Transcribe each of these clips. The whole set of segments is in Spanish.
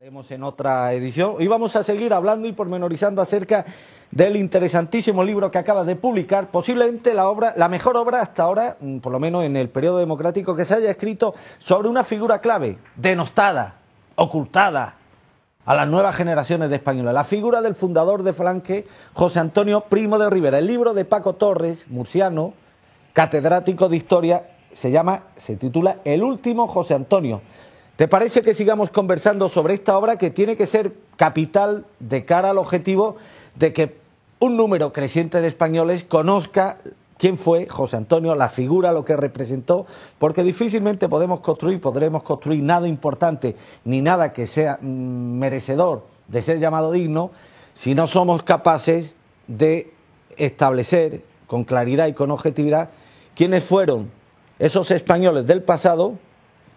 En otra edición y vamos a seguir hablando y pormenorizando acerca del interesantísimo libro que acaba de publicar, posiblemente la mejor obra hasta ahora, por lo menos en el periodo democrático, que se haya escrito sobre una figura clave, denostada, ocultada a las nuevas generaciones de españoles, la figura del fundador de Falange, José Antonio Primo de Rivera. El libro de Paco Torres, murciano, catedrático de Historia, se titula El último José Antonio. ¿Te parece que sigamos conversando sobre esta obra que tiene que ser capital de cara al objetivo de que un número creciente de españoles conozca quién fue José Antonio, la figura, lo que representó? Porque difícilmente podremos construir nada importante ni nada que sea merecedor de ser llamado digno si no somos capaces de establecer con claridad y con objetividad quiénes fueron esos españoles del pasado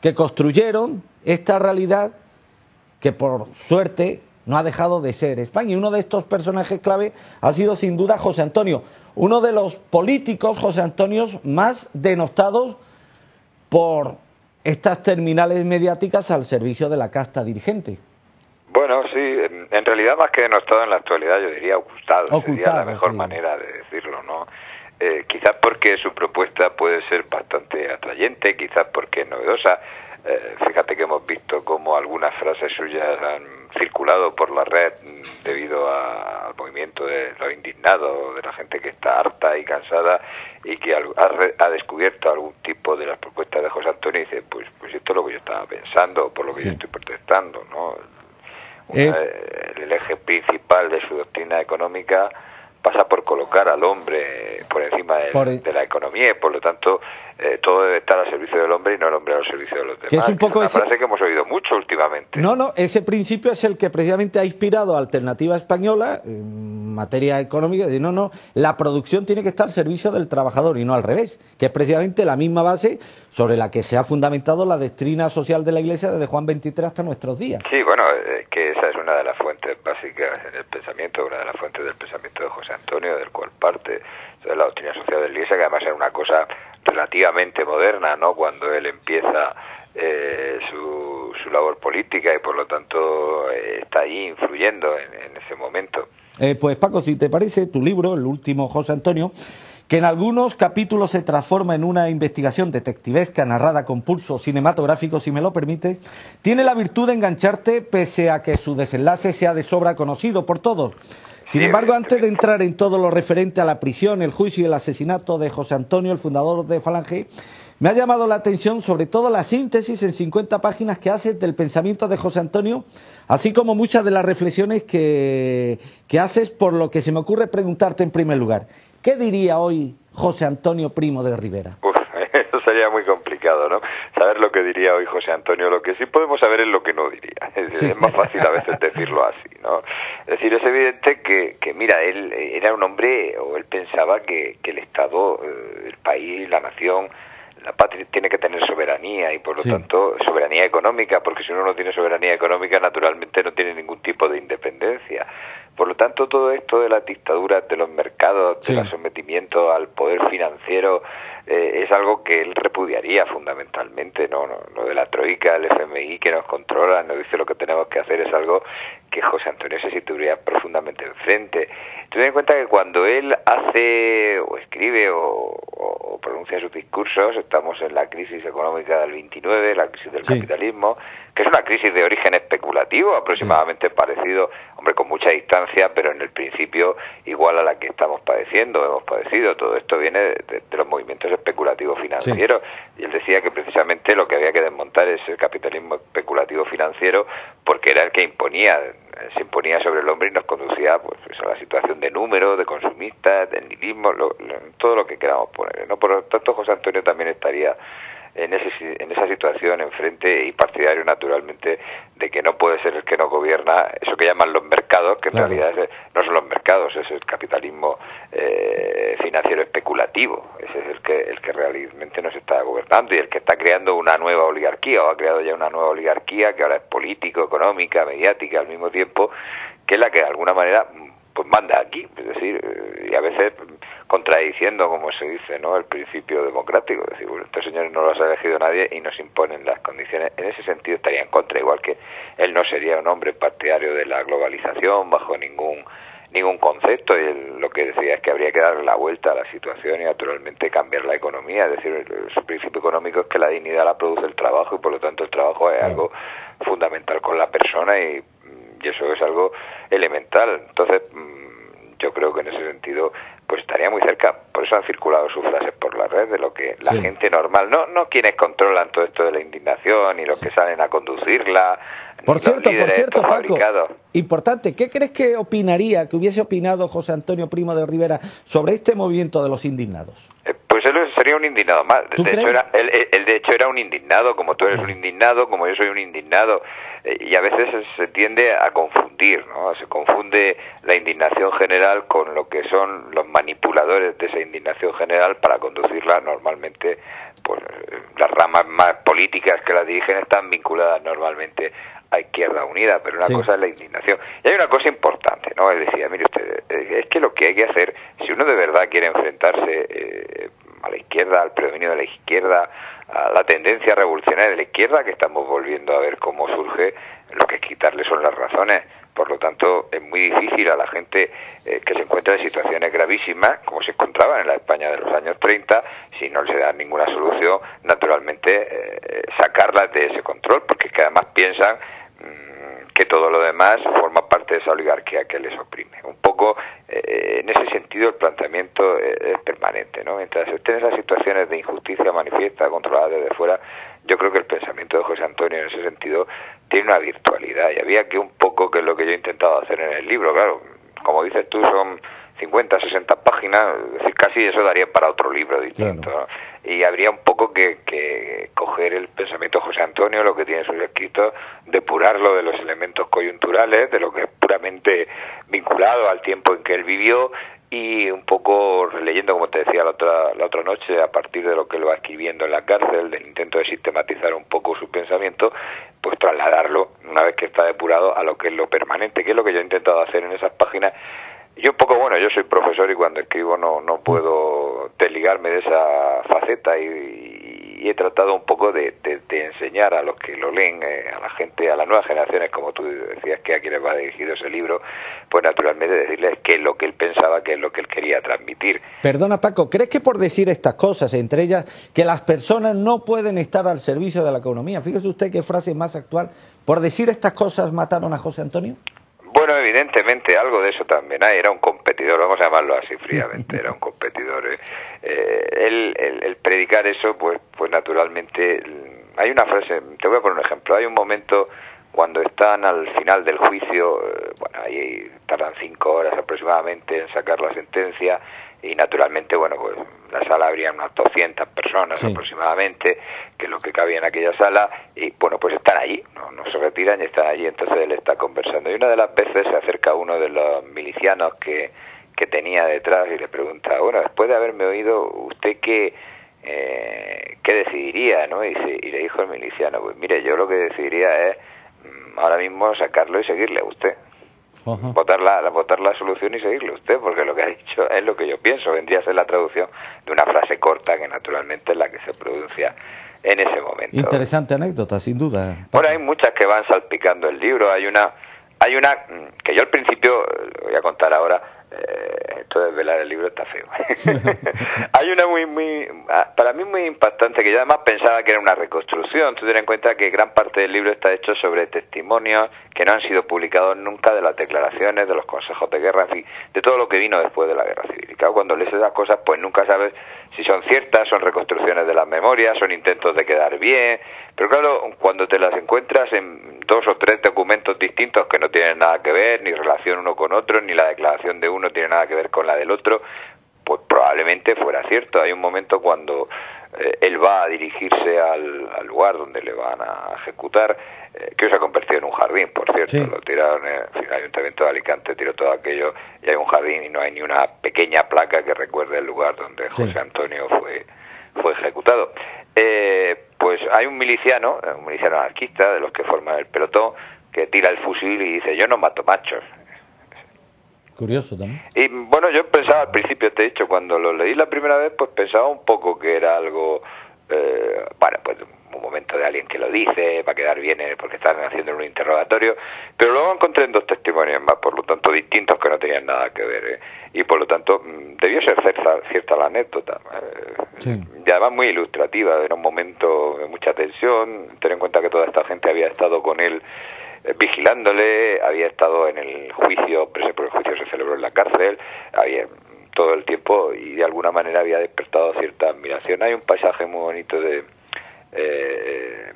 que construyeron esta realidad que por suerte no ha dejado de ser España. Y uno de estos personajes clave ha sido sin duda José Antonio, uno de los políticos, José Antonios, más denostados por estas terminales mediáticas al servicio de la casta dirigente. Bueno, sí, en realidad más que denostado en la actualidad, yo diría ocultado sería la mejor manera de decirlo, ¿no? Quizás porque su propuesta puede ser bastante atrayente, quizás porque es novedosa. Fíjate que hemos visto cómo algunas frases suyas han circulado por la red debido al movimiento de los indignados, de la gente que está harta y cansada y que ha descubierto algún tipo de las propuestas de José Antonio y dice, pues esto es lo que yo estaba pensando, por lo que yo estoy protestando, ¿no? El eje principal de su doctrina económica pasa por colocar al hombre por encima de la economía y por lo tanto todo debe estar al servicio del hombre y no el hombre al servicio de los demás. Que es un poco una frase que hemos oído mucho últimamente. No, ese principio es el que precisamente ha inspirado a Alternativa Española en materia económica. La producción tiene que estar al servicio del trabajador y no al revés, que es precisamente la misma base sobre la que se ha fundamentado la doctrina social de la Iglesia desde Juan XXIII hasta nuestros días. Sí, bueno, que esa es una de las fuentes básicas en el pensamiento, una de las fuentes del pensamiento de José Antonio, del cual parte de la doctrina social de la Iglesia, que además era una cosa relativamente moderna, ¿no? Cuando él empieza su labor política y por lo tanto está ahí influyendo en ese momento. Pues Paco, si te parece, tu libro, El último José Antonio, que en algunos capítulos se transforma en una investigación detectivesca narrada con pulso cinematográfico, si me lo permites, tiene la virtud de engancharte pese a que su desenlace sea de sobra conocido por todos. Sin embargo, antes de entrar en todo lo referente a la prisión, el juicio y el asesinato de José Antonio, el fundador de Falange, me ha llamado la atención sobre todo la síntesis en 50 páginas que haces del pensamiento de José Antonio, así como muchas de las reflexiones que haces, por lo que se me ocurre preguntarte en primer lugar, ¿qué diría hoy José Antonio Primo de Rivera? Eso sería muy complicado, ¿no? Saber lo que diría hoy José Antonio. Lo que sí podemos saber es lo que no diría. Es más fácil a veces decirlo así, ¿no? Es decir, es evidente que mira, él era un hombre, o él pensaba que el Estado, el país, la nación, la patria tiene que tener soberanía y por lo tanto soberanía económica, porque si uno no tiene soberanía económica naturalmente no tiene ningún tipo de independencia. Por lo tanto, todo esto de las dictaduras, de los mercados, del sometimiento al poder financiero, es algo que él repudiaría fundamentalmente, ¿no? Lo de la troika, el FMI que nos controla, nos dice lo que tenemos que hacer, es algo que José Antonio se situaría profundamente enfrente. Ten en cuenta que cuando él hace o escribe o pronuncia sus discursos, estamos en la crisis económica del 29, la crisis del capitalismo, que es una crisis de origen especulativo, aproximadamente parecido, hombre, con mucha distancia, pero en el principio igual a la que hemos padecido. Todo esto viene de los movimientos especulativos financieros, y él decía que precisamente lo que había que desmontar es el capitalismo especulativo financiero, porque era el que se imponía sobre el hombre y nos conducía pues a la situación de número, de consumistas, del nihilismo, todo lo que queramos poner, ¿no? Por lo tanto, José Antonio también estaría en esa situación enfrente y partidario naturalmente de que no puede ser el que no gobierna eso que llaman los mercados, que en realidad no son los mercados, es el capitalismo financiero especulativo. Ese es el que realmente nos está gobernando y el que está creando una nueva oligarquía, o ha creado ya una nueva oligarquía que ahora es político, económica, mediática al mismo tiempo, que es la que de alguna manera pues manda aquí, es decir, y a veces contradiciendo, como se dice, ¿no?, el principio democrático, es decir, bueno, estos señores no los ha elegido nadie y nos imponen las condiciones. En ese sentido estaría en contra, igual igual que él no sería un hombre partidario de la globalización bajo ningún concepto, y lo que decía es que habría que darle la vuelta a la situación y naturalmente cambiar la economía. Es decir, su principio económico es que la dignidad la produce el trabajo, y por lo tanto el trabajo es algo fundamental con la persona, y eso es algo elemental. Entonces yo creo que en ese sentido pues estaría muy cerca. Por eso han circulado sus frases por la red, de lo que la gente normal, no quienes controlan todo esto de la indignación y los que salen a conducirla. Por cierto, Paco, importante, ¿qué crees que hubiese opinado José Antonio Primo de Rivera sobre este movimiento de los indignados? Pues él sería un indignado más. Él de hecho era un indignado, como tú eres un indignado, como yo soy un indignado. Y a veces se tiende a confundir, ¿no? Se confunde la indignación general con lo que son los manipuladores de esa indignación general para conducirla normalmente. Pues las ramas más políticas que la dirigen están vinculadas normalmente a Izquierda Unida, pero una cosa es la indignación. Y hay una cosa importante, ¿no? Él decía, mire usted, es que lo que hay que hacer, si uno de verdad quiere enfrentarse a la izquierda, al predominio de la izquierda, a la tendencia revolucionaria de la izquierda, que estamos volviendo a ver cómo surge, lo que es quitarle son las razones. Por lo tanto, es muy difícil a la gente que se encuentra en situaciones gravísimas, como se encontraban en la España de los años 30, si no se da ninguna solución, naturalmente sacarlas de ese control, porque es que además piensan que todo lo demás forma parte de esa oligarquía que les oprime. Un poco en ese sentido el planteamiento es permanente, ¿no? Mientras estén esas situaciones de injusticia manifiesta, controlada desde fuera, yo creo que el pensamiento de José Antonio en ese sentido tiene una virtualidad, y había que un poco, que es lo que yo he intentado hacer en el libro, claro, como dices tú, son 50, 60 páginas, es decir, casi eso daría para otro libro distinto, ¿no? Y habría un poco que coger el pensamiento de José Antonio, lo que tiene en sus escritos, depurarlo de los elementos coyunturales, de lo que es puramente vinculado al tiempo en que él vivió, y un poco releyendo, como te decía la otra noche, a partir de lo que él va escribiendo en la cárcel, del intento de sistematizar un poco su pensamiento, pues trasladarlo, una vez que está depurado, a lo que es lo permanente, que es lo que yo he intentado hacer en esas páginas. Yo un poco, yo soy profesor y cuando escribo no puedo desligarme de esa faceta, y he tratado un poco de enseñar a los que lo leen, a la gente, a las nuevas generaciones, como tú decías, que a quienes va dirigido ese libro, pues naturalmente decirles qué es lo que él pensaba, qué es lo que él quería transmitir. Perdona, Paco, ¿crees que por decir estas cosas, entre ellas que las personas no pueden estar al servicio de la economía, fíjese usted qué frase más actual, por decir estas cosas mataron a José Antonio? Bueno, evidentemente algo de eso también hay. Era un competidor, vamos a llamarlo así fríamente, era un competidor. El predicar eso, pues naturalmente, hay una frase, te voy a poner un ejemplo, hay un momento cuando están al final del juicio, ahí tardan 5 horas aproximadamente en sacar la sentencia, y naturalmente, pues la sala habría unas 200 personas aproximadamente, que es lo que cabía en aquella sala, y pues están allí, no se retiran y están allí. Entonces él está conversando, y una de las veces se acerca uno de los milicianos que tenía detrás y le pregunta, después de haberme oído, ¿usted qué decidiría, no? Y le dijo el miliciano, pues mire, yo lo que decidiría es ahora mismo sacarlo y seguirle a usted. Votar la solución y seguirle usted, porque lo que ha dicho es lo que yo pienso. Vendría a ser la traducción de una frase corta que naturalmente es la que se pronuncia en ese momento. Interesante anécdota, sin duda. Bueno, hay muchas que van salpicando el libro. Hay una que yo al principio, lo voy a contar ahora, esto de velar el libro está feo. Hay una para mí muy impactante, que yo además pensaba que era una reconstrucción. Tú ten en cuenta que gran parte del libro está hecho sobre testimonios que no han sido publicados nunca, de las declaraciones, de los consejos de guerra, en fin, de todo lo que vino después de la guerra civil. Y claro, cuando lees esas cosas, pues nunca sabes si son ciertas, son reconstrucciones de las memorias, son intentos de quedar bien. Pero claro, cuando te las encuentras en 2 o 3 documentos distintos que no tienen nada que ver, ni relación uno con otro, ni la declaración de uno tiene nada que ver con la del otro, pues probablemente fuera cierto. Hay un momento cuando él va a dirigirse al lugar donde le van a ejecutar, que se ha convertido en un jardín, por cierto. Lo tiraron, el Ayuntamiento de Alicante tiró todo aquello, y hay un jardín y no hay ni una pequeña placa que recuerde el lugar donde José Antonio fue ejecutado. Pues hay un miliciano anarquista, de los que forman el pelotón, que tira el fusil y dice, yo no mato machos. Curioso también. Y yo pensaba al principio, te he dicho, cuando lo leí la primera vez, pues pensaba un poco que era algo, pues un momento de alguien que lo dice, va a quedar bien porque están haciendo un interrogatorio, pero luego encontré en 2 testimonios más, por lo tanto distintos, que no tenían nada que ver, y por lo tanto debió ser cierta la anécdota, sí. Y además muy ilustrativa, era un momento de mucha tensión. Ten en cuenta que toda esta gente había estado con él vigilándole, había estado en el juicio, porque el juicio se celebró en la cárcel, había todo el tiempo, y de alguna manera había despertado cierta admiración. Hay un pasaje muy bonito de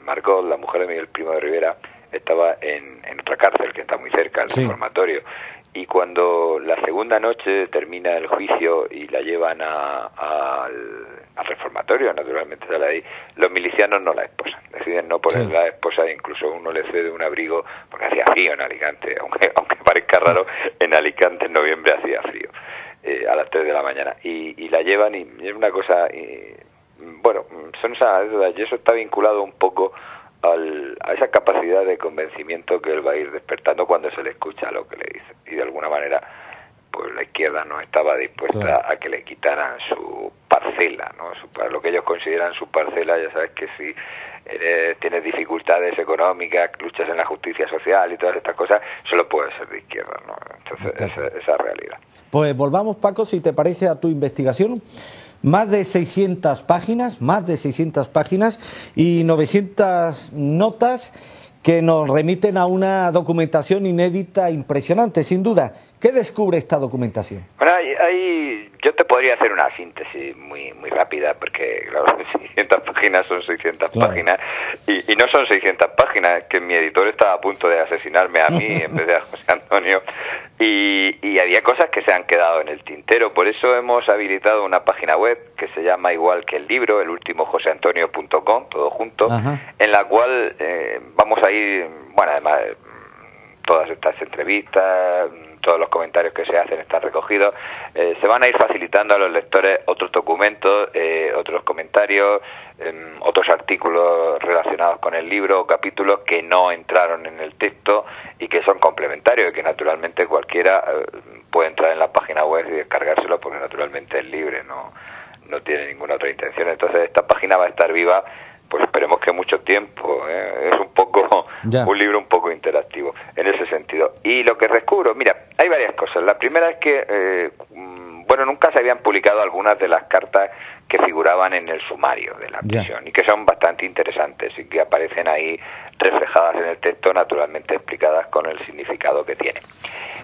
Margot, la mujer de Miguel Primo de Rivera, estaba en otra cárcel que está muy cerca, el reformatorio, y cuando la segunda noche termina el juicio y la llevan al reformatorio, naturalmente sale ahí, los milicianos no la esposan, deciden no poner la esposa, e incluso uno le cede un abrigo porque hacía frío en Alicante, aunque parezca raro, en Alicante en noviembre hacía frío, a las 3 de la mañana, y la llevan, y es una cosa, bueno, son esas anécdotas, y eso está vinculado un poco a esa capacidad de convencimiento que él va a ir despertando cuando se le escucha lo que le dice, y de alguna manera pues la izquierda no estaba dispuesta a que le quitaran su parcela, ¿no? Lo que ellos consideran su parcela. Ya sabes que si tienes dificultades económicas, luchas en la justicia social y todas estas cosas, solo puede ser de izquierda, ¿no? Entonces esa realidad. Pues volvamos, Paco, si te parece, a tu investigación. Más de 600 páginas y 900 notas que nos remiten a una documentación inédita impresionante, sin duda. ¿Qué descubre esta documentación? Bueno, yo te podría hacer una síntesis muy rápida, porque claro, 600 páginas son 600 páginas, y no son 600 páginas, que mi editor estaba a punto de asesinarme a mí en vez de a José Antonio, y había cosas que se han quedado en el tintero. Por eso hemos habilitado una página web que se llama igual que el libro, elultimojoseantonio.com, todo junto, en la cual vamos a ir, bueno, además todas estas entrevistas, todos los comentarios que se hacen están recogidos, se van a ir facilitando a los lectores otros documentos, otros comentarios, otros artículos relacionados con el libro, o capítulos que no entraron en el texto y que son complementarios, y que naturalmente cualquiera puede entrar en la página web y descargárselo, porque naturalmente es libre, no tiene ninguna otra intención. Entonces esta página va a estar viva, pues esperemos que mucho tiempo, es un poco un libro un poco interactivo en ese sentido. Y lo que descubro, mira, hay varias cosas. La primera es que, bueno, nunca se habían publicado algunas de las cartas que figuraban en el sumario de la prisión, y que son bastante interesantes y que aparecen ahí reflejadas en el texto, naturalmente explicadas con el significado que tiene.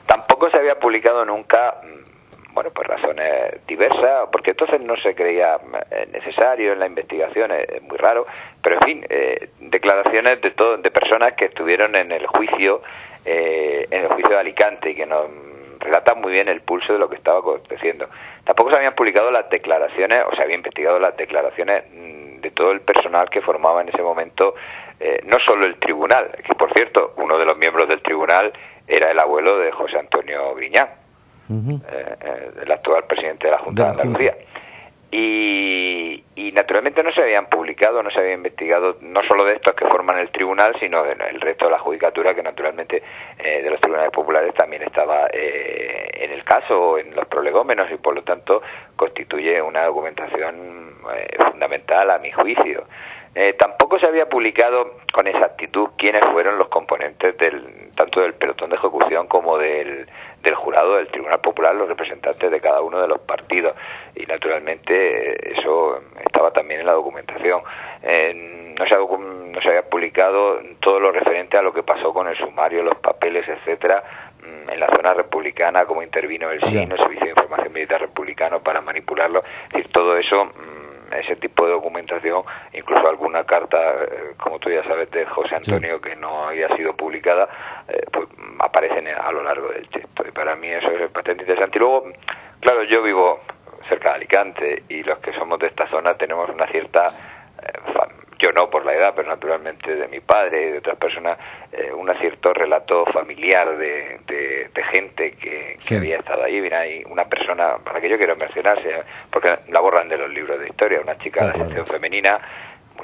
Tampoco se había publicado nunca, bueno, pues razones diversas, porque entonces no se creía necesario en la investigación, es muy raro, pero en fin, declaraciones de personas que estuvieron en el juicio de Alicante, y que nos relatan muy bien el pulso de lo que estaba aconteciendo. Tampoco se habían publicado las declaraciones, o se había investigado las declaraciones de todo el personal que formaba en ese momento, no solo el tribunal, que por cierto, uno de los miembros del tribunal era el abuelo de José Antonio Griñán, el actual presidente de la Junta de Andalucía. Y naturalmente no se habían publicado, no se había investigado, no solo de estos que forman el tribunal, sino del resto de la judicatura, que naturalmente de los tribunales populares también estaba en el caso, en los prolegómenos, y por lo tanto constituye una documentación fundamental a mi juicio. Tampoco se había publicado con exactitud quiénes fueron los componentes tanto del pelotón de ejecución como del jurado del Tribunal Popular, los representantes de cada uno de los partidos, y naturalmente eso estaba también en la documentación. No se había publicado todo lo referente a lo que pasó con el sumario, los papeles, etcétera, en la zona republicana, cómo intervino el SIN, el Servicio de Información Militar Republicano, para manipularlo. Es decir, todo eso, ese tipo de documentación, incluso alguna carta, como tú ya sabes, de José Antonio, que no había sido publicada, pues aparecen a lo largo del texto, y para mí eso es bastante interesante. Y luego, claro, yo vivo cerca de Alicante, y los que somos de esta zona tenemos una cierta, yo no por la edad, pero naturalmente de mi padre y de otras personas, un cierto relato familiar de gente que había estado ahí. Mira, hay una persona a la que yo quiero mencionar, porque la borran de los libros de historia, una chica de la sección femenina,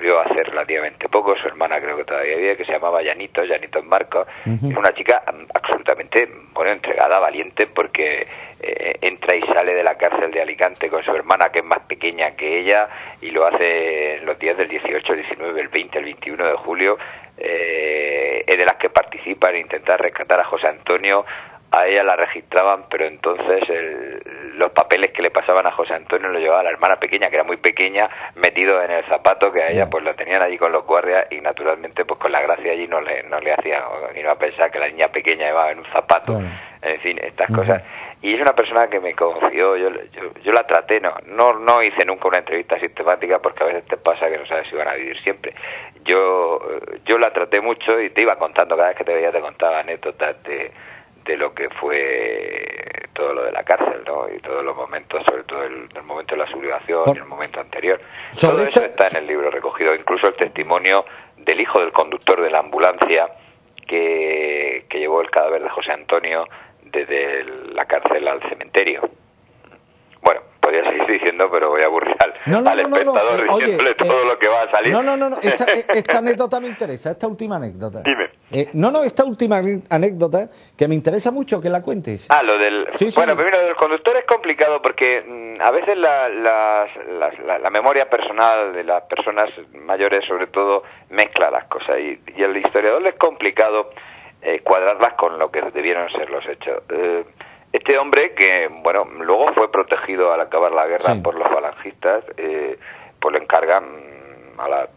murió hace relativamente poco, su hermana creo que todavía vive, que se llamaba Llanitos Marcos. Es una chica absolutamente, bueno, entregada, valiente, porque entra y sale de la cárcel de Alicante con su hermana, que es más pequeña que ella, y lo hace en los días del 18, 19, el 20, el 21 de julio. Es de las que participan en intentar rescatar a José Antonio. A ella la registraban, pero entonces los papeles que le pasaban a José Antonio lo llevaba la hermana pequeña, que era muy pequeña, metido en el zapato, que a ella pues la tenían allí con los guardias, y naturalmente pues con la gracia allí no le hacían, ni no a pensar que la niña pequeña llevaba en un zapato. En fin, estas cosas. Y es una persona que me conoció, yo la traté, no hice nunca una entrevista sistemática, porque a veces te pasa que no sabes si van a vivir siempre. Yo la traté mucho y te iba contando, cada vez que te veía te contaba anécdotas de lo que fue todo lo de la cárcel, ¿no? Y todos los momentos, sobre todo el momento de la sublevación y el momento anterior. Todo eso está en el libro recogido, incluso el testimonio del hijo del conductor de la ambulancia que llevó el cadáver de José Antonio desde la cárcel al cementerio. Bueno, podría seguir diciendo, pero voy a aburrir al espectador diciéndole todo lo que va a salir. Esta anécdota me interesa, esta última anécdota. Dime. Esta última anécdota, que me interesa mucho que la cuentes. Lo del... Bueno, primero, lo del conductor es complicado porque a veces la memoria personal de las personas mayores, sobre todo, mezcla las cosas. Y al historiador le es complicado cuadrarlas con lo que debieron ser los hechos. Este hombre, que bueno, luego fue protegido al acabar la guerra por los falangistas, pues lo encargan a las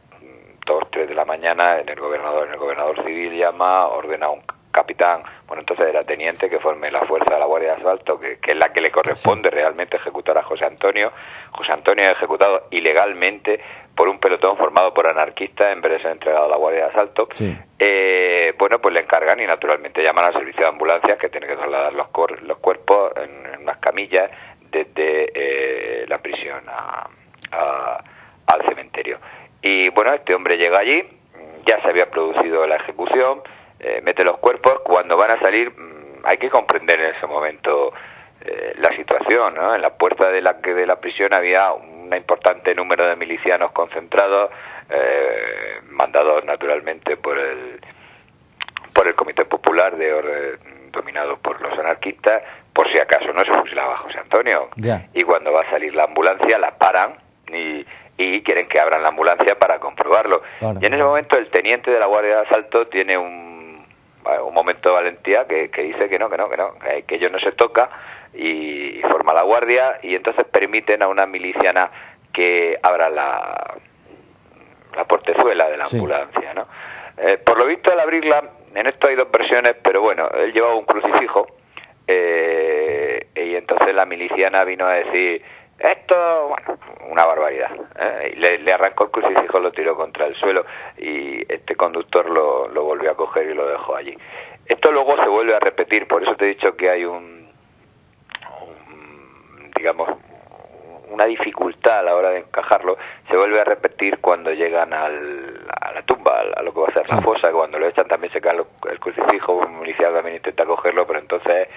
2, 3 de la mañana el gobernador civil llama, ordena a un capitán, bueno, entonces era teniente, que forme la fuerza de la Guardia de Asalto, que es la que le corresponde realmente ejecutar a José Antonio. José Antonio es ejecutado ilegalmente por un pelotón formado por anarquistas en vez de ser entregado a la Guardia de Asalto. Bueno, pues le encargan y naturalmente llaman al servicio de ambulancias, que tiene que trasladar los cuerpos en unas camillas desde la prisión al cementerio. Y bueno, este hombre llega allí, ya se había producido la ejecución, mete los cuerpos. Cuando van a salir, hay que comprender en ese momento la situación, ¿no? En la puerta de la prisión había un importante número de milicianos concentrados, mandados naturalmente por el Comité Popular dominado por los anarquistas, por si acaso no se fusilaba a José Antonio. Y cuando va a salir la ambulancia la paran y quieren que abran la ambulancia para comprobarlo. Y en ese momento el teniente de la Guardia de Asalto tiene un momento de valentía que dice que ello no se toca, y forma la guardia, y entonces permiten a una miliciana que abra la portezuela de la ambulancia, ¿no? Por lo visto, al abrirla, en esto hay dos versiones, pero bueno, él llevaba un crucifijo, y entonces la miliciana vino a decir: esto, bueno, una barbaridad, y le arrancó el crucifijo, lo tiró contra el suelo, y este conductor lo volvió a coger y lo dejó allí. Esto luego se vuelve a repetir, por eso te he dicho que hay digamos, una dificultad a la hora de encajarlo. Se vuelve a repetir cuando llegan a la tumba, a lo que va a ser la fosa. Cuando lo echan también se cae el crucifijo, un militar también intenta cogerlo, pero entonces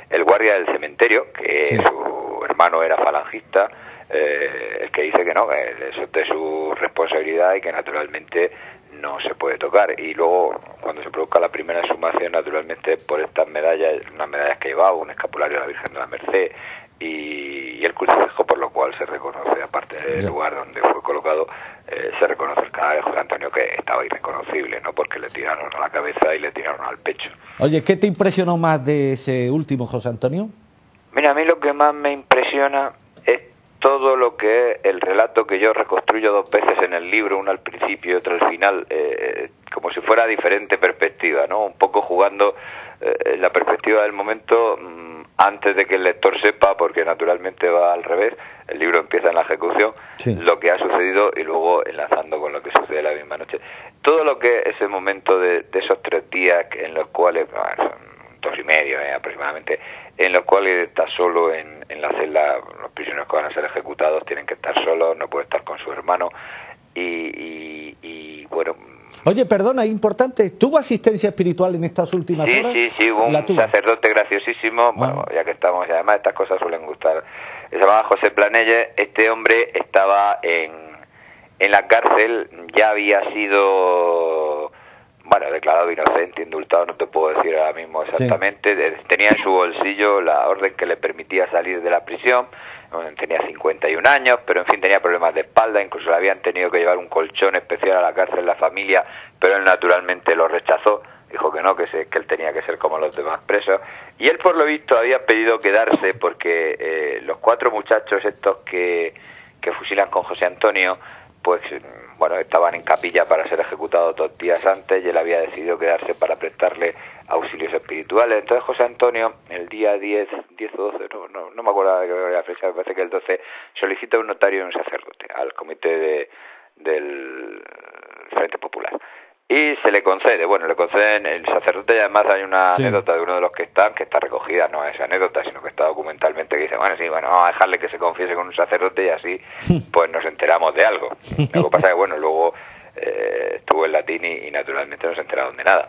el guardia del cementerio, que su hermano era falangista, el que dice que no, que eso es de su responsabilidad y que naturalmente no se puede tocar. Y luego, cuando se produzca la primera exhumación, naturalmente por estas medallas, unas medallas que llevaba, un escapulario de la Virgen de la Merced y el crucifijo, por lo cual se reconoce, aparte del lugar donde fue colocado, se reconoce el cadáver de José Antonio, que estaba irreconocible, ¿no? Porque le tiraron a la cabeza y le tiraron al pecho. Oye, ¿qué te impresionó más de ese último José Antonio? Mira, a mí lo que más me impresiona es todo lo que es el relato que yo reconstruyo dos veces en el libro, uno al principio y otro al final, como si fuera diferente perspectiva, ¿no? Un poco jugando la perspectiva del momento antes de que el lector sepa, porque naturalmente va al revés. El libro empieza en la ejecución, lo que ha sucedido, y luego enlazando con lo que sucede la misma noche. Todo lo que es ese momento de esos 3 días en los cuales, son 2 y medio aproximadamente, en los cuales está solo en la celda. Los prisioneros que van a ser ejecutados tienen que estar solos, no puede estar con su hermano, y bueno... Oye, perdona, es importante, ¿tuvo asistencia espiritual en estas últimas horas? Sí, hubo un sacerdote graciosísimo, bueno, ya que estamos, y además estas cosas suelen gustar. Se llamaba José Planelle. Este hombre estaba en en la cárcel ya había sido, bueno, declarado inocente, indultado, no te puedo decir ahora mismo exactamente. Sí. Tenía en su bolsillo la orden que le permitía salir de la prisión. Tenía 51 años, pero en fin tenía problemas de espalda, incluso le habían tenido que llevar un colchón especial a la cárcel la familia, pero él naturalmente lo rechazó, dijo que no, que él tenía que ser como los demás presos, y él por lo visto había pedido quedarse porque los 4 muchachos estos que fusilan con José Antonio, pues bueno, estaban en capilla para ser ejecutados 2 días antes, y él había decidido quedarse para prestarle auxilios espirituales. Entonces José Antonio, el día 10 o 12, no me acuerdo de la fecha, me parece que el 12, solicita un notario y un sacerdote al comité del Frente Popular. Y se le concede, bueno, le conceden el sacerdote, y además hay una anécdota de uno de los que está recogida, no es anécdota, sino que está documentalmente, que dice, bueno, sí, bueno, vamos a dejarle que se confiese con un sacerdote y así pues nos enteramos de algo. Lo que pasa es que, bueno, luego estuvo en latín y naturalmente no se enteraron de nada.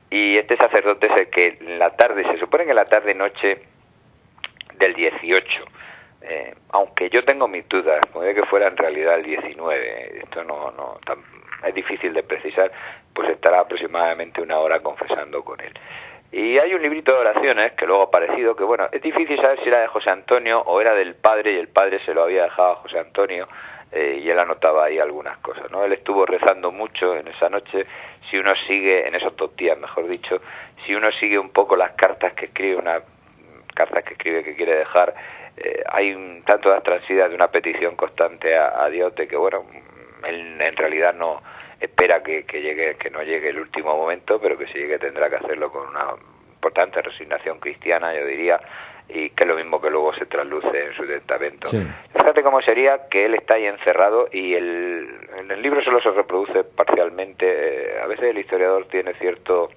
Y este sacerdote es el que en la tarde, se supone que en la tarde-noche del 18, aunque yo tengo mis dudas, puede que fuera en realidad el 19, esto es difícil de precisar, pues estará aproximadamente 1 hora confesando con él. Y hay un librito de oraciones que luego ha aparecido, que bueno, es difícil saber si era de José Antonio o era del padre, y el padre se lo había dejado a José Antonio, y él anotaba ahí algunas cosas, ¿no? Él estuvo rezando mucho en esa noche. Si uno sigue, en esos 2 días, mejor dicho, si uno sigue un poco las cartas que escribe, que quiere dejar, hay tanto las transidas de una petición constante a Dios, de que bueno, él en realidad no espera que no llegue el último momento, pero que si llegue tendrá que hacerlo con una importante resignación cristiana, yo diría, y que es lo mismo que luego se trasluce en su testamento. Sí. Fíjate cómo sería que él está ahí encerrado, y en el libro solo se reproduce parcialmente. A veces el historiador tiene cierto,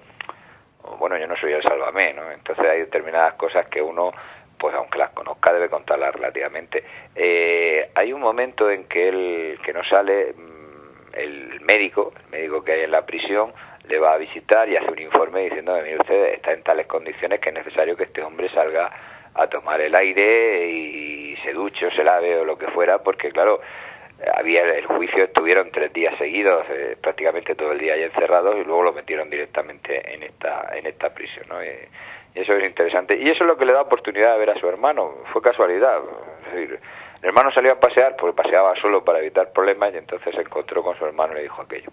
bueno, yo no soy el Sálvame, ¿no? Entonces hay determinadas cosas que uno, pues aunque las conozca, debe contarlas relativamente. Hay un momento en que él, que no sale, el médico que hay en la prisión le va a visitar y hace un informe diciendo, mire usted, está en tales condiciones que es necesario que este hombre salga a tomar el aire y se duche o se lave o lo que fuera, porque claro, había el juicio, estuvieron 3 días seguidos, prácticamente todo el día ahí encerrados, y luego lo metieron directamente en esta prisión, ¿no? Y eso es interesante, y eso es lo que le da oportunidad de ver a su hermano. Fue casualidad, es decir, el hermano salió a pasear porque paseaba solo para evitar problemas, y entonces se encontró con su hermano y le dijo aquello.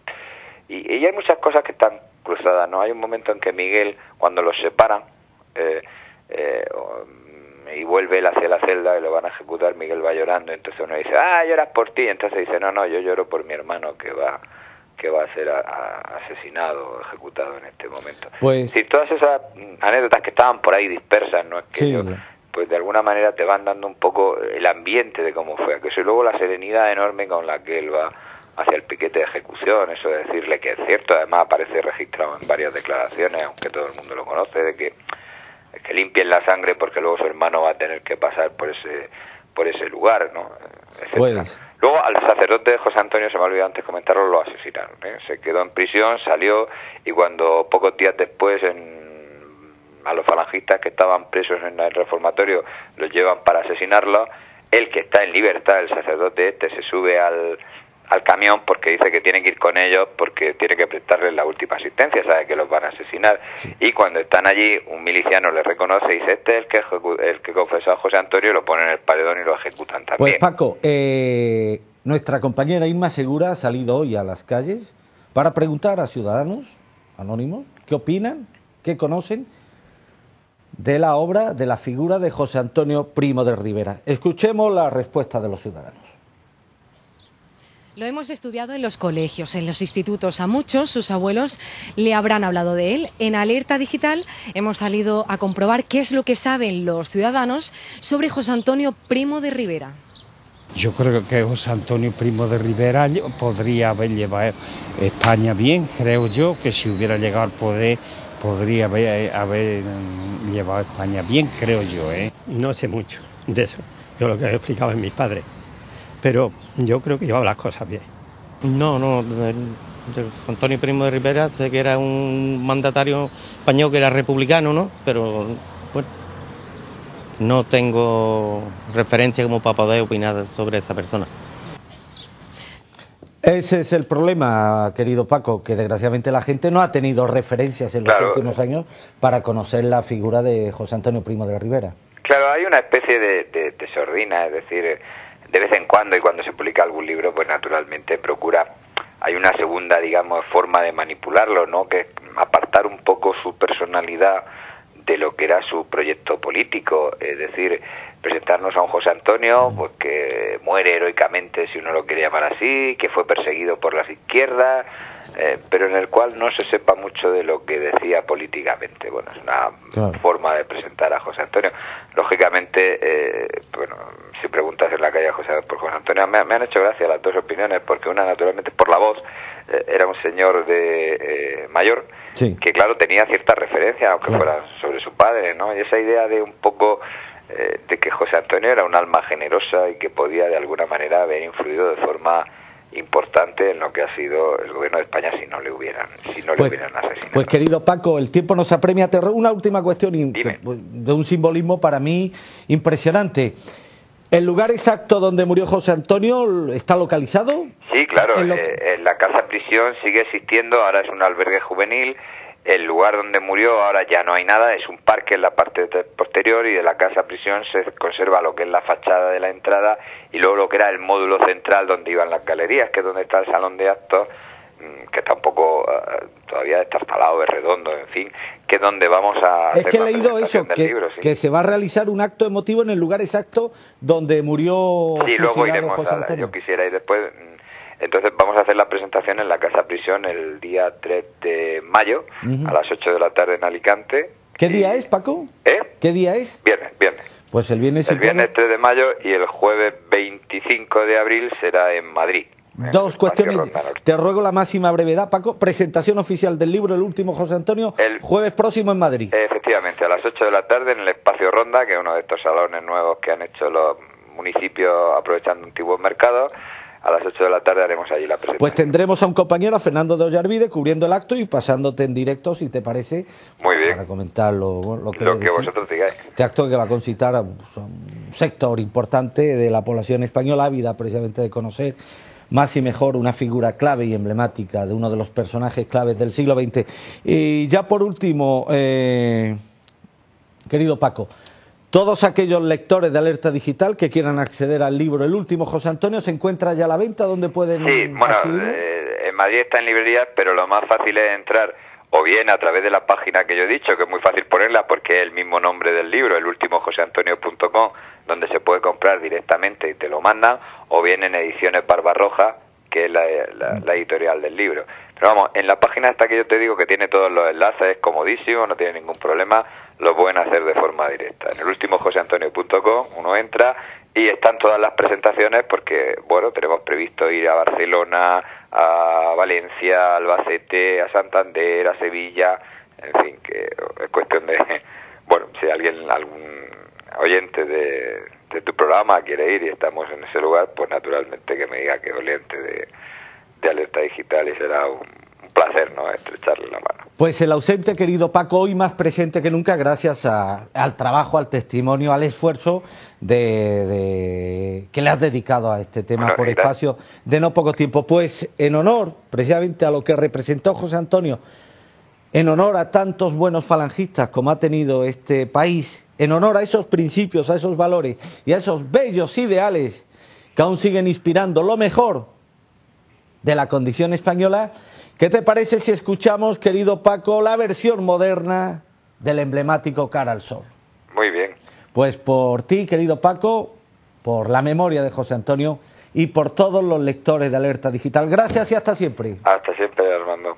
Y hay muchas cosas que están cruzadas, ¿no? Hay un momento en que Miguel, cuando los separan y vuelve él hacia la celda y lo van a ejecutar, Miguel va llorando, entonces uno dice, lloras por ti, entonces dice, no, yo lloro por mi hermano que va a ser asesinado o ejecutado en este momento. Pues sí, todas esas anécdotas que estaban por ahí dispersas, no es que sí, pues de alguna manera te van dando un poco el ambiente de cómo fue aquello, y luego la serenidad enorme con la que él va hacia el piquete de ejecución, eso de decirle que es cierto, además aparece registrado en varias declaraciones, aunque todo el mundo lo conoce, de que limpien la sangre porque luego su hermano va a tener que pasar por ese lugar, ¿no? Pues luego al sacerdote José Antonio, se me ha olvidado antes comentarlo, lo asesinaron, ¿eh? Se quedó en prisión, salió, y cuando pocos días después a los falangistas que estaban presos en el reformatorio los llevan para asesinarlo, él, que está en libertad, el sacerdote se sube al camión porque dice que tiene que ir con ellos porque tiene que prestarles la última asistencia, sabe que los van a asesinar. Sí. Y cuando están allí, un miliciano le reconoce y dice, este es el que confesó a José Antonio, y lo ponen en el paredón y lo ejecutan también. Pues Paco, nuestra compañera Inma Segura ha salido hoy a las calles para preguntar a ciudadanos anónimos qué opinan, qué conocen de la obra, de la figura de José Antonio Primo de Rivera. Escuchemos la respuesta de los ciudadanos. Lo hemos estudiado en los colegios, en los institutos. A muchos, sus abuelos le habrán hablado de él. En Alerta Digital hemos salido a comprobar qué es lo que saben los ciudadanos sobre José Antonio Primo de Rivera. Yo creo que José Antonio Primo de Rivera podría haber llevado España bien. Creo yo que si hubiera llegado al poder podría haber llevado España bien, creo yo, ¿eh? No sé mucho de eso. Yo lo que he explicado es mis padres. Pero yo creo que llevaba las cosas bien. No, Antonio Primo de Rivera, sé que era un mandatario español que era republicano, ¿no? Pero bueno, no tengo referencia como para poder opinar sobre esa persona. Ese es el problema, querido Paco, que desgraciadamente la gente no ha tenido referencias en los últimos años para conocer la figura de José Antonio Primo de Rivera. Claro, hay una especie de sordina, es decir, de vez en cuando, y cuando se publica algún libro, pues naturalmente hay una segunda, digamos, forma de manipularlo, ¿no? Que es apartar un poco su personalidad de lo que era su proyecto político, es decir, presentarnos a un José Antonio pues que muere heroicamente, si uno lo quiere llamar así, que fue perseguido por las izquierdas, pero en el cual no se sepa mucho de lo que decía políticamente. Bueno, es una forma de presentar a José Antonio. Lógicamente, bueno, si preguntas en la calle por José Antonio, me han hecho gracia las dos opiniones, porque una, naturalmente, por la voz, era un señor de mayor, sí, que claro, tenía cierta referencia, aunque fuera sobre su padre, ¿no? Y esa idea de un poco de que José Antonio era un alma generosa y que podía de alguna manera haber influido de forma importante en lo que ha sido el gobierno de España si no le hubieran asesinado. Pues querido Paco, el tiempo nos apremia. Una última cuestión de un simbolismo para mí impresionante. ¿El lugar exacto donde murió José Antonio está localizado? Sí, claro, en la casa prisión sigue existiendo, ahora es un albergue juvenil. El lugar donde murió ahora ya no hay nada, es un parque en la parte posterior, y de la casa prisión se conserva lo que es la fachada de la entrada y luego lo que era el módulo central donde iban las galerías, que es donde está el salón de actos, que está un poco todavía destartalado, es redondo, en fin, que es donde vamos a... Es que he leído eso, que se va a realizar un acto emotivo en el lugar exacto donde murió... Sí, luego iremos José Antonio. Yo quisiera ir después... Entonces vamos a hacer la presentación en la Casa Prisión el día 3 de mayo, a las 8 de la tarde en Alicante. ¿Qué día es, Paco? ¿Qué día es? Viernes. Pues el viernes... El viernes 3 de mayo y el jueves 25 de abril será en Madrid. Dos cuestiones, te ruego la máxima brevedad, Paco. Presentación oficial del libro El último José Antonio, el jueves próximo en Madrid. Efectivamente, a las 8 de la tarde en el Espacio Ronda, que es uno de estos salones nuevos que han hecho los municipios aprovechando antiguos mercados. A las 8 de la tarde haremos allí la presentación. Pues tendremos a un compañero, a Fernando de Ollarvide, cubriendo el acto y pasándote en directo, si te parece. Muy bien. Para comentar lo que vosotros digáis. Este acto que va a concitar a un sector importante de la población española, ávida precisamente de conocer más y mejor una figura clave y emblemática de uno de los personajes claves del siglo XX. Y ya por último, querido Paco, todos aquellos lectores de Alerta Digital que quieran acceder al libro El último José Antonio, ¿se encuentra ya a la venta? ¿Dónde pueden adquirirlo? En Madrid está en librerías, pero lo más fácil es entrar o bien a través de la página que yo he dicho, que es muy fácil ponerla porque es el mismo nombre del libro, elultimojoseantonio.com, donde se puede comprar directamente y te lo mandan, o bien en Ediciones Barbarroja, que es la editorial del libro. Pero vamos, en la página esta que yo te digo, que tiene todos los enlaces, es comodísimo, no tiene ningún problema, lo pueden hacer de forma directa. En elultimojoseantonio.com uno entra y están todas las presentaciones porque, bueno, tenemos previsto ir a Barcelona, a Valencia, a Albacete, a Santander, a Sevilla, en fin, que es cuestión de, bueno, si algún oyente de tu programa quiere ir y estamos en ese lugar, pues naturalmente que me diga que es oyente de Alerta Digital y será un placer, ¿no?, estrecharle la mano. Pues el ausente, querido Paco, hoy más presente que nunca gracias al trabajo, al testimonio, al esfuerzo que le has dedicado a este tema por espacio de no poco tiempo. Pues en honor precisamente a lo que representó José Antonio, en honor a tantos buenos falangistas como ha tenido este país, en honor a esos principios, a esos valores y a esos bellos ideales que aún siguen inspirando lo mejor de la condición española, ¿qué te parece si escuchamos, querido Paco, la versión moderna del emblemático Cara al Sol? Muy bien. Pues por ti, querido Paco, por la memoria de José Antonio y por todos los lectores de Alerta Digital. Gracias y hasta siempre. Hasta siempre, Armando.